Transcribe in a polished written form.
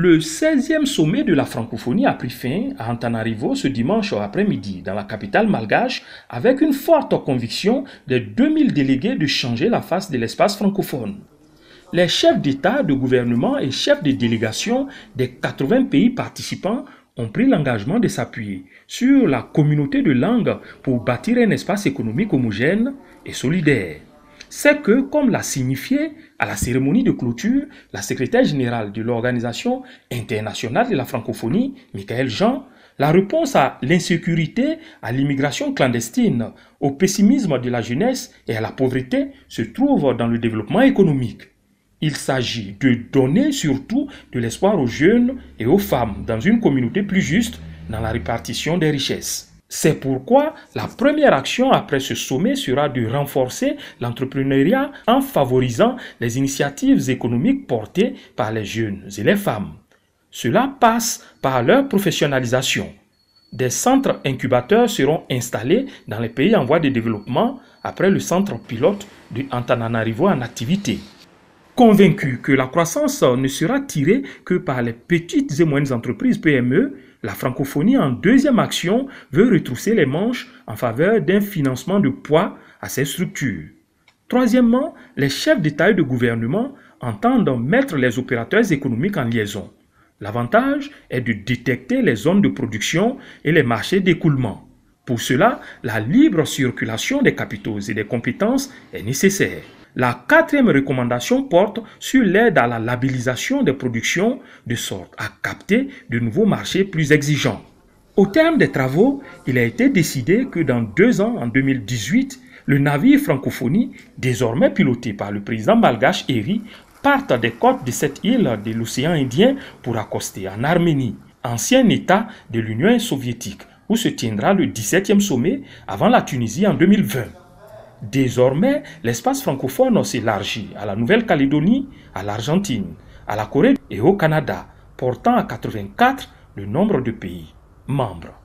Le 16e sommet de la francophonie a pris fin à Antananarivo ce dimanche après-midi dans la capitale malgache avec une forte conviction des 2000 délégués de changer la face de l'espace francophone. Les chefs d'État, de gouvernement et chefs de délégation des 80 pays participants ont pris l'engagement de s'appuyer sur la communauté de langues pour bâtir un espace économique homogène et solidaire. C'est que, comme l'a signifié à la cérémonie de clôture la secrétaire générale de l'Organisation internationale de la francophonie, Michaël Jean, la réponse à l'insécurité, à l'immigration clandestine, au pessimisme de la jeunesse et à la pauvreté se trouve dans le développement économique. Il s'agit de donner surtout de l'espoir aux jeunes et aux femmes dans une communauté plus juste dans la répartition des richesses. C'est pourquoi la première action après ce sommet sera de renforcer l'entrepreneuriat en favorisant les initiatives économiques portées par les jeunes et les femmes. Cela passe par leur professionnalisation. Des centres incubateurs seront installés dans les pays en voie de développement après le centre pilote de Antananarivo en activité. Convaincu que la croissance ne sera tirée que par les petites et moyennes entreprises PME, la francophonie en deuxième action veut retrousser les manches en faveur d'un financement de poids à ces structures. Troisièmement, les chefs d'État et de gouvernement entendent mettre les opérateurs économiques en liaison. L'avantage est de détecter les zones de production et les marchés d'écoulement. Pour cela, la libre circulation des capitaux et des compétences est nécessaire. La quatrième recommandation porte sur l'aide à la labellisation des productions de sorte à capter de nouveaux marchés plus exigeants. Au terme des travaux, il a été décidé que dans 2 ans, en 2018, le navire francophonie, désormais piloté par le président malgache Eri, parte des côtes de cette île de l'océan Indien pour accoster en Arménie, ancien État de l'Union soviétique, où se tiendra le 17e sommet avant la Tunisie en 2020. Désormais, l'espace francophone s'élargit à la Nouvelle-Calédonie, à l'Argentine, à la Corée et au Canada, portant à 84 le nombre de pays membres.